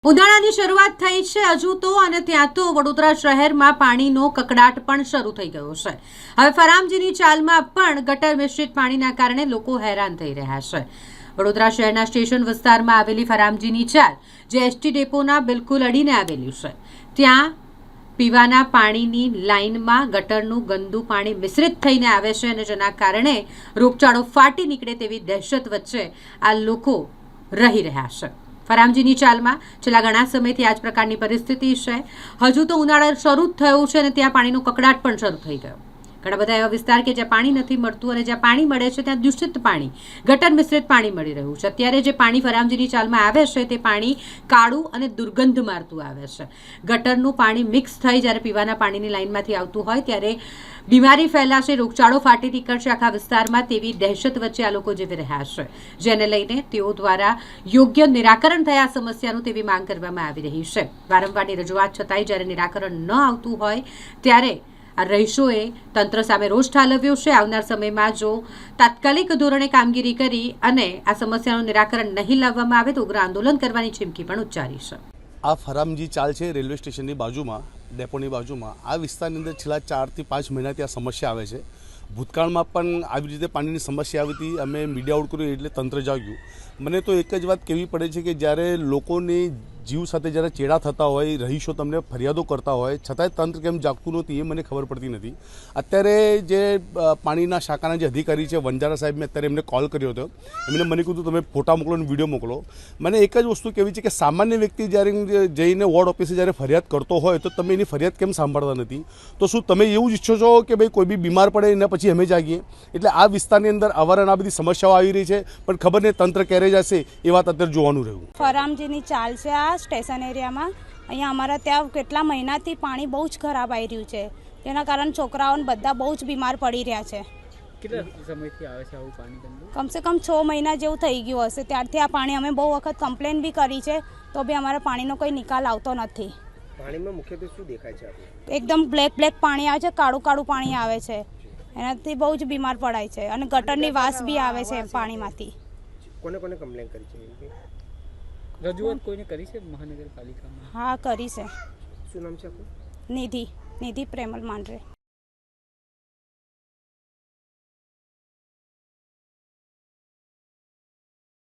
ઉનાળાની શરૂઆત થઈ છે હજુ તો અને ત્યાં તો વડોદરા શહેરમાં પાણીનો કકડાટ પણ શરૂ થઈ ગયો છે। હવે ફરામજીની ચાલમાં પણ ગટર મિશ્રિત પાણીના કારણે લોકો હેરાન થઈ રહ્યા છે। વડોદરા શહેરના સ્ટેશન વિસ્તારમાં આવેલી ફરામજીની ચાલ જે એસટી ડેપોના બિલકુલ અડીને આવેલી છે, ત્યાં પીવાના પાણીની લાઇનમાં ગટરનું ગંદુ પાણી મિશ્રિત થઈને આવે છે અને જેના કારણે રોગચાળો ફાટી નીકળે તેવી દહેશત વચ્ચે આ લોકો રહી રહ્યા છે। ફરામજીની ચાલમાં છેલ્લા ઘણા સમયથી આ જ પ્રકારની પરિસ્થિતિ છે। હજુ તો ઉનાળો શરૂ જ થયો છે અને ત્યાં પાણીનો કકડાટ પણ શરૂ થઈ ગયો। ઘણા બધા એવા વિસ્તાર કે જ્યાં પાણી નથી મળતું અને જ્યાં પાણી મળે છે ત્યાં દૂષિત પાણી, ગટર મિશ્રિત પાણી મળી રહ્યું છે। અત્યારે જે પાણી ફરામજીની ચાલમાં આવે છે તે પાણી કાળું અને દુર્ગંધ મારતું આવે છે। ગટરનું પાણી મિક્સ થઈ જ્યારે પીવાના પાણીની લાઇનમાંથી આવતું હોય ત્યારે બીમારી ફેલાશે, રોગચાળો ફાટી નીકળશે આખા વિસ્તારમાં તેવી દહેશત વચ્ચે આ લોકો જીવી રહ્યા છે, જેને લઈને તેઓ દ્વારા યોગ્ય નિરાકરણ થયા સમસ્યાનું તેવી માંગ કરવામાં આવી રહી છે। વારંવારની રજૂઆત છતાંય જ્યારે નિરાકરણ ન આવતું હોય ત્યારે આ રહીશોએ તંત્ર સામે રોષ ઠાલવ્યો છે। આવનાર સમયમાં જો તાત્કાલિક ધોરણે કામગીરી કરી અને આ સમસ્યાનું નિરાકરણ નહીં લાવવામાં આવે તો ઉગ્ર આંદોલન કરવાની ચીમકી પણ ઉચ્ચારી છે। આ ફરામજી ચાલ છે રેલવે સ્ટેશનની બાજુમાં, ડેપોની બાજુમાં। આ વિસ્તારની અંદર છેલ્લા 4 થી 5 મહિનાથી આ સમસ્યા આવે છે। ભૂતકાળમાં પણ આવી રીતે પાણીની સમસ્યા આવી હતી, અમે મીડિયા આઉટ કર્યું એટલે તંત્ર જાગ્યું। મને તો એક જ વાત કહેવી પડે છે કે જ્યારે લોકોની જીવ સાથે જ્યારે ચેડા થતા હોય, રહીશો તમને ફરિયાદો કરતા હોય છતાંય તંત્ર કેમ જાગતું નહોતું એ મને ખબર પડતી નથી। અત્યારે જે પાણીના શાખાના જે અધિકારી છે વંજારા સાહેબ, મેં અત્યારે એમને કોલ કર્યો હતો, એમને મને કીધું તમે ફોટા મોકલો અને વિડીયો મોકલો। મને એક જ વસ્તુ કહેવી છે કે સામાન્ય વ્યક્તિ જ્યારે જઈને વોર્ડ ઓફિસે જ્યારે ફરિયાદ કરતો હોય તો તમે એની ફરિયાદ કેમ સાંભળતા નથી? તો શું તમે એવું જ ઈચ્છો છો કે ભાઈ કોઈ બી બીમાર પડે એના પછી અમે જાગીએ? એટલે આ વિસ્તારની અંદર અવારનવાર બધી સમસ્યાઓ આવી રહી છે, પણ ખબર નહીં તંત્ર ક્યારે જશે એ વાત અત્યારે જોવાનું રહ્યું। ફરામજીની ચાલ છે આ સ્ટેશન એરિયામાં। અહીંયા અમારા ત્યાં કેટલા મહિનાથી પાણી બહુ જ ખરાબ આવી રહ્યું છે, જેના કારણે છોકરાઓને બધા બહુ જ બીમાર પડી રહ્યા છે। કેટલા સમયથી આવે છે આવું પાણી ગંદુ? કમસે કમ 6 મહિના જેવું થઈ ગયું હશે ત્યારથી આ પાણી અમે બહુ વખત કમ્પ્લેન બી કરી છે તો બી અમારા પાણીનો કોઈ નિકાલ આવતો નથી। પાણીમાં મુખ્યત્વે શું દેખાય છે આપણે? એકદમ બ્લેક પાણી આવે છે, કાળું પાણી આવે છે, એનાથી બહુ જ બીમાર પડાય છે અને ગટરની વાસ બી આવે છે પાણીમાંથી। કોને કમ્પ્લેન કરી છે? રજૂઆત કોઈને કરી છે મહાનગરપાલિકામાં? હા કરી છે। શું નામ છે આપનું? નિધિ પ્રેમલ માંડરે।